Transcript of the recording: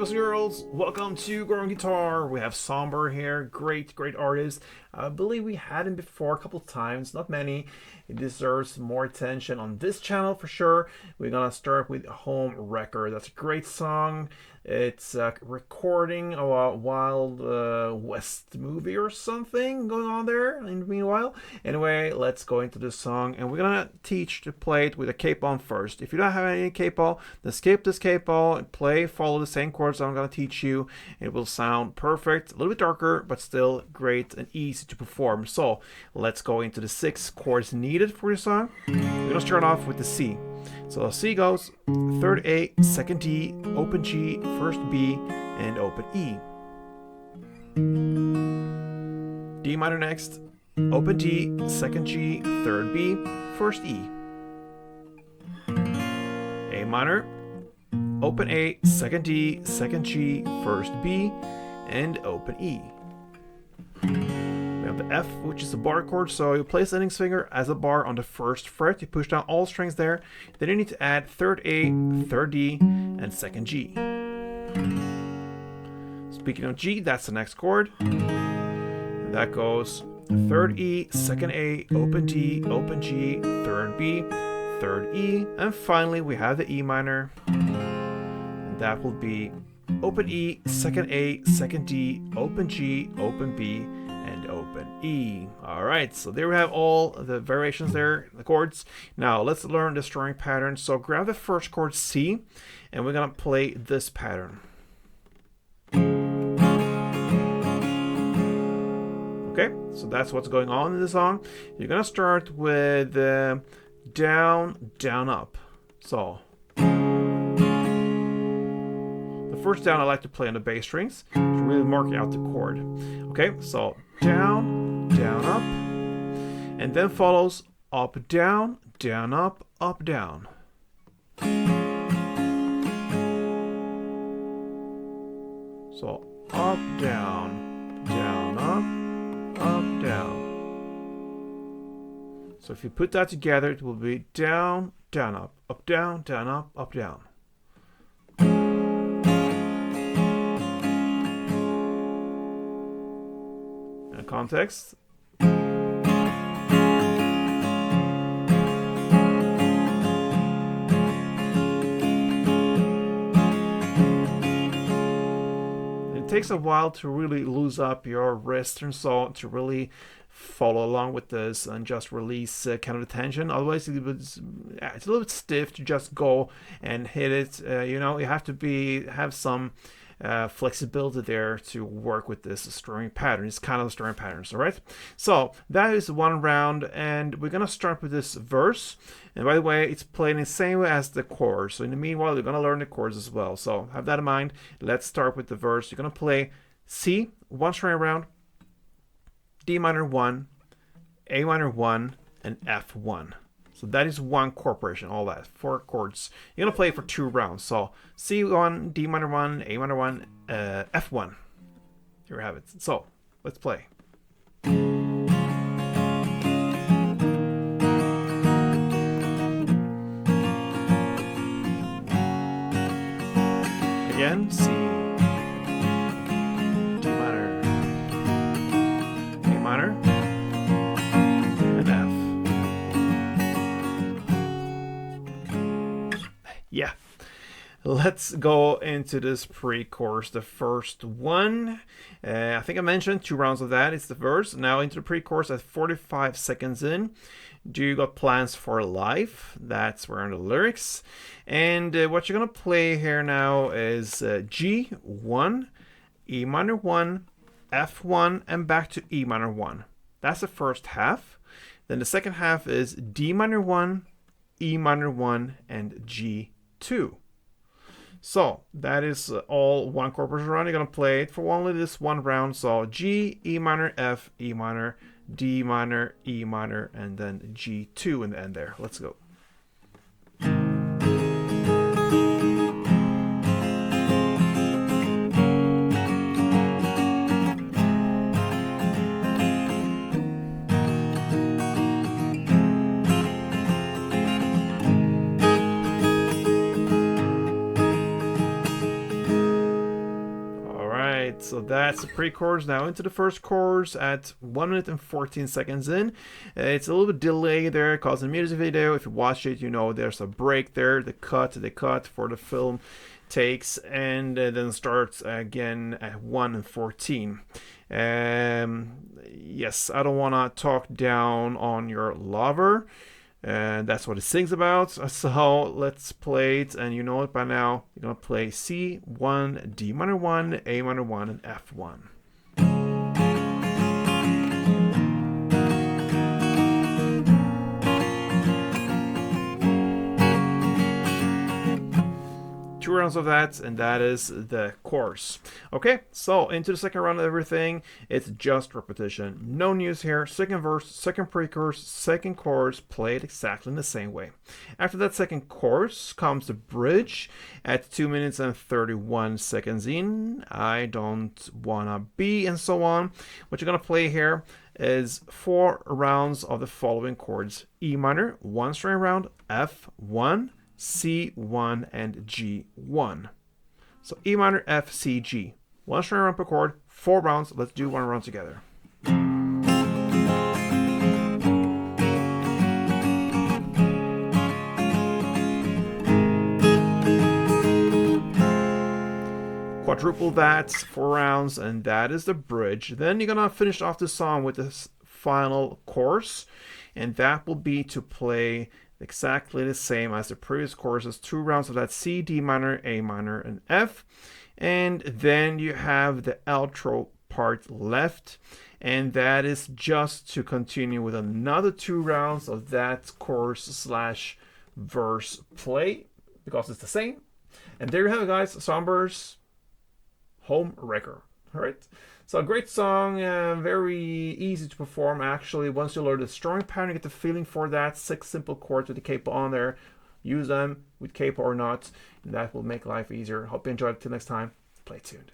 boys and girls, welcome to Growing Guitar. We have Sombr here, great artist. I believe we had him before a couple of times, not many. He deserves more attention on this channel for sure. We're gonna start with Homewrecker. That's a great song. It's a recording of a Wild West movie or something going on there in the meanwhile. Anyway, let's go into this song, and we're gonna teach to play it with a capo on first. If you don't have any capo, then skip this capo and follow the same chords I'm gonna teach you. It will sound perfect, a little bit darker, but still great and easy to perform. So let's go into the 6 chords needed for this song. We're gonna start off with the C. So C goes 3rd A, 2nd D, open G, 1st B, and open E. D minor next, open D, 2nd G, 3rd B, 1st E. A minor, open A, 2nd D, 2nd G, 1st B, and open E. We have the F, which is a bar chord, so you place the index finger as a bar on the 1st fret. You push down all strings there. Then you need to add 3rd A, 3rd D, and 2nd G. Speaking of G, that's the next chord. And that goes 3rd E, 2nd A, open D, open G, 3rd B, 3rd E, and finally we have the E minor. And that will be open E, 2nd A, 2nd D, open G, open B, and open E. Alright, so there we have all the variations there, the chords. Now let's learn the strumming pattern. So grab the first chord C, and we're gonna play this pattern. Okay, so that's what's going on in the song. You're gonna start with down, down, up. So the first down I like to play on the bass strings to really mark out the chord. Okay, so down, down, up, and then follows up, down, up, down. So up, down, up, down. So if you put that together, it will be down, down, up, down, up, down. And context. It takes a while to really lose up your wrist and so to really follow along with this and just release kind of the tension. Otherwise it's a little bit stiff to just go and hit it. You know, you have to have some flexibility there to work with this strumming pattern. It's kind of strumming patterns, all right? So that is one round, and we're gonna start with this verse. And by the way, it's played in the same way as the chords. So in the meanwhile, you're gonna learn the chords as well. So have that in mind. Let's start with the verse. You're gonna play C, 1 string around, D minor 1, A minor 1, and F1. So that is one chord, all that, 4 chords. You're gonna play for 2 rounds. So C1, D minor 1, A minor 1, F1. Here we have it. So let's play. Again, C, D minor, A minor, and F. Yeah, let's go into this pre-chorus. The first one, I think I mentioned 2 rounds of that. It's the verse. Now into the pre-chorus at 45 seconds in. Do you got plans for life? That's where in the lyrics. And what you're gonna play here now is G1, E minor 1, F1, and back to E minor 1. That's the first half. Then the second half is D minor 1, E minor 1, and G2. So that is all one chord per round. You're gonna play it for only this one round. So G, E minor, F, E minor, D minor, E minor, and then G2 in the end there. Let's go. right, so that's the pre-chorus. Now into the first chorus at 1 minute and 14 seconds in. It's a little bit delayed there because in the music video, if you watch it, you know there's a break there, the cut for the film takes, and then starts again at 1 and 14. Yes, I don't want to talk down on your lover, and that's what it sings about. So let's play it, and you know it by now. You're gonna play C1, D minor 1, A minor 1, and F1. Two rounds of that, and that is the chorus. Okay, so into the second round of everything, it's just repetition. No news here. Second verse, second pre-chorus, second chorus, played exactly in the same way. After that second chorus comes the bridge at 2 minutes and 31 seconds in. I don't wanna be, and so on. What you're gonna play here is 4 rounds of the following chords: E minor, 1 string round, F1, C1, and G1. So E minor, F, C, G. 1 string round per chord, 4 rounds. Let's do 1 round together. Quadruple that, 4 rounds, and that is the bridge. Then you're gonna finish off the song with this final chorus, and that will be to play exactly the same as the previous choruses. 2 rounds of that: C, D minor, A minor, and F. And then you have the outro part left, and that is just to continue with another 2 rounds of that chorus slash verse play, because it's the same. And there you have it, guys. Sombr's Homewrecker. All right. So a great song, very easy to perform actually. Once you learn the strumming pattern, you get the feeling for that. 6 simple chords with the capo on there. Use them with capo or not, and that will make life easier. Hope you enjoyed it. Till next time, play tuned.